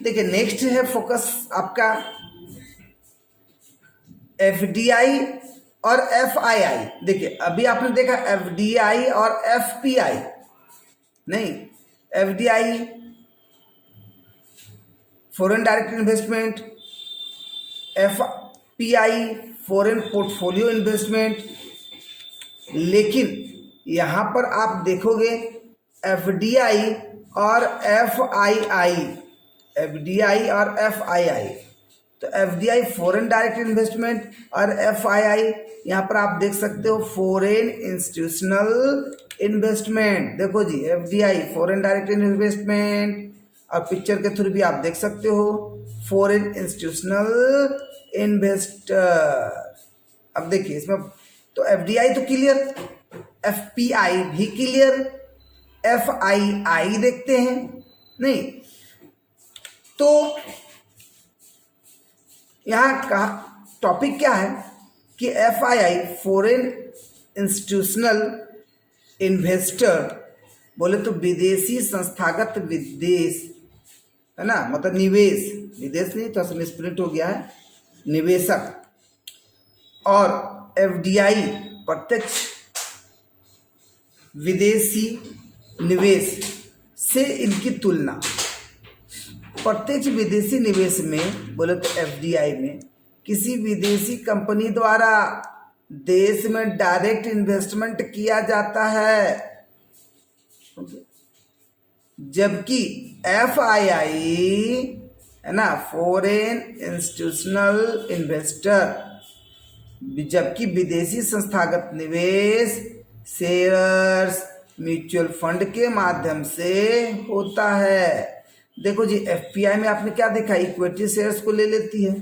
देखिए नेक्स्ट है फोकस आपका एफडीआई और एफआईआई। देखिए अभी आपने देखा एफडीआई और एफपीआई, नहीं, FDI foreign direct investment, FPI foreign portfolio investment. लेकिन यहां पर आप देखोगे एफडीआई और एफआईआई, एफडीआई और एफआईआई, तो एफडीआई फॉरेन डायरेक्ट इन्वेस्टमेंट और एफआईआई यहां पर आप देख सकते हो फॉरेन इंस्टीट्यूशनल इन्वेस्टमेंट। देखो जी एफडीआई फॉरेन डायरेक्ट इन्वेस्टमेंट, और पिक्चर के थ्रू भी आप देख सकते हो फॉरेन इंस्टीट्यूशनल इन्वेस्टर। अब देखिए इसमें तो एफडीआई तो क्लियर, एफपीआई भी क्लियर, एफआईआई देखते हैं, नहीं तो यहां का टॉपिक क्या है कि एफआईआई फॉरेन इंस्टीट्यूशनल इन्वेस्टर बोले तो विदेशी संस्थागत विदेश है ना, मतलब निवेश, विदेश नहीं तो मिसप्रिंट हो गया है, निवेशक। और एफडीआई प्रत्यक्ष विदेशी निवेश से इनकी तुलना, प्रत्यक्ष विदेशी निवेश में बोले तो एफडीआई में किसी विदेशी कंपनी द्वारा देश में डायरेक्ट इन्वेस्टमेंट किया जाता है, जबकि एफआईआई है ना फॉरेन इंस्टीट्यूशनल इन्वेस्टर, जबकि विदेशी संस्थागत निवेश शेयर्स म्यूचुअल फंड के माध्यम से होता है। देखो जी एफपीआई में आपने क्या देखा, इक्विटी शेयर्स को ले लेती है।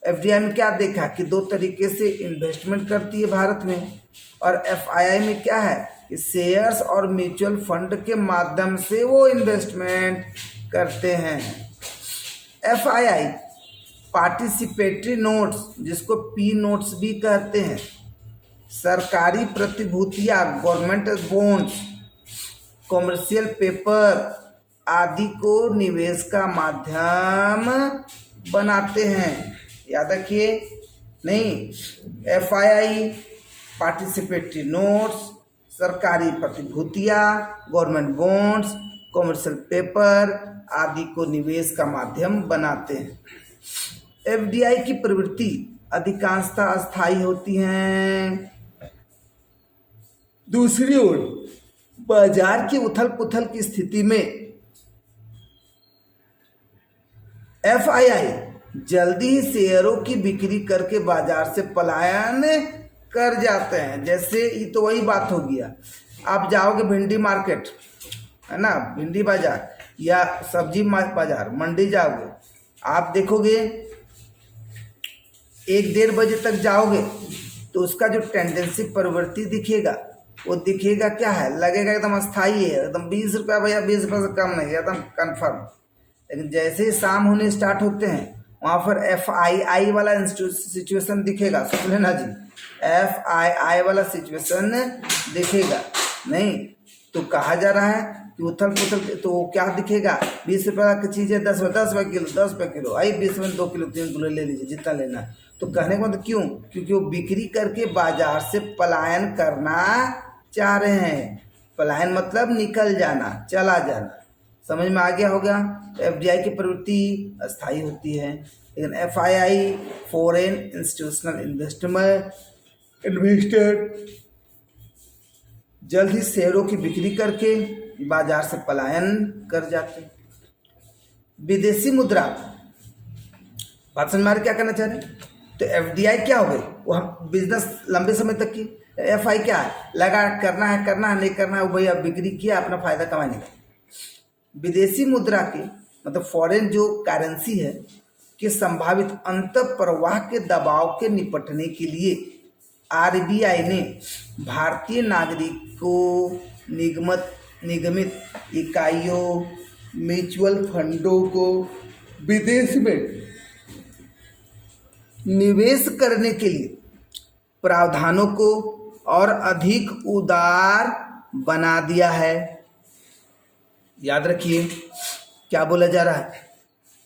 एफडीआई में क्या देखा कि दो तरीके से इन्वेस्टमेंट करती है भारत में, और एफआईआई में क्या है कि शेयर्स और म्यूचुअल फंड के माध्यम से वो इन्वेस्टमेंट करते हैं। एफआईआई पार्टिसिपेटरी नोट्स, जिसको पी नोट्स भी कहते हैं, सरकारी प्रतिभूतियां, गवर्नमेंट बॉन्ड्स, कॉमर्शियल पेपर आदि को निवेश का माध्यम बनाते हैं। याद रखिए, नहीं एफआईआई पार्टिसिपेटरी नोट्स, सरकारी प्रतिभूतियां, गवर्नमेंट बॉन्ड्स, कॉमर्शियल पेपर आदि को निवेश का माध्यम बनाते हैं। एफडीआई की प्रवृत्ति अधिकांशतः अस्थायी होती हैं। दूसरी ओर बाजार की उथल पुथल की स्थिति में एफआईआई जल्दी ही शेयरों की बिक्री करके बाजार से पलायन कर जाते हैं। जैसे ये तो वही बात हो गया, आप जाओगे भिंडी मार्केट है ना, भिंडी बाजार या सब्जी बाजार, मंडी जाओगे, आप देखोगे 1-1:30 बजे तक जाओगे तो उसका जो टेंडेंसी प्रवृत्ति दिखेगा वो दिखेगा क्या है, लगेगा एकदम अस्थाई है, एकदम 20 रुपया भैया 20 रुपये से कम नहीं, एकदम कन्फर्म। लेकिन जैसे ही शाम होने स्टार्ट होते हैं वहाँ पर एफआईआई वाला सिचुएशन दिखेगा। सुन लेना जी, एफआईआई वाला सिचुएशन दिखेगा, नहीं तो कहा जा रहा है कि उथल पुथल, तो क्या दिखेगा 20 रुपये की चीज़ है 10 रुपये किलो, 10 रुपये किलो, आई 20 में 2 किलो 3 किलो ले लीजिए जितना लेना। तो कहने का मतलब क्यों, क्योंकि वो बिक्री करके बाजार से पलायन करना चाह रहे हैं। पलायन मतलब निकल जाना, चला जाना, समझ में आ गया होगा। तो एफडीआई की प्रवृत्ति अस्थायी होती है, लेकिन एफआईआई फॉरेन इंस्टीट्यूशनल इन्वेस्टर जल्द ही शेयरों की बिक्री करके बाजार से पलायन कर जाते। विदेशी मुद्रा, बात समझ में क्या करना चाह रहे, तो एफडीआई क्या हो गई, वो हम बिजनेस लंबे समय तक की। एफआई क्या है, लगा करना है नहीं करना है, वो भैया बिक्री किया अपना फायदा कमाने का। विदेशी मुद्रा के मतलब फॉरेन जो करेंसी है कि संभावित अंतर प्रवाह के दबाव के निपटने के लिए आरबीआई ने भारतीय नागरिकों, निगमित इकाइयों, म्यूचुअल फंडों को विदेश में निवेश करने के लिए प्रावधानों को और अधिक उदार बना दिया है। याद रखिए क्या बोला जा रहा है,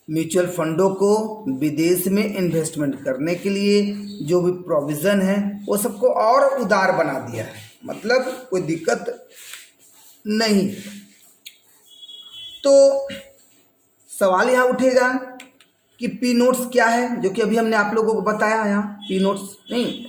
म्यूचुअल फंडों को विदेश में इन्वेस्टमेंट करने के लिए जो भी प्रोविज़न है वो सबको और उदार बना दिया है, मतलब कोई दिक्कत नहीं। तो सवाल यहाँ उठेगा कि पी नोट्स क्या है, जो कि अभी हमने आप लोगों को बताया। यहाँ पी नोट्स नहीं,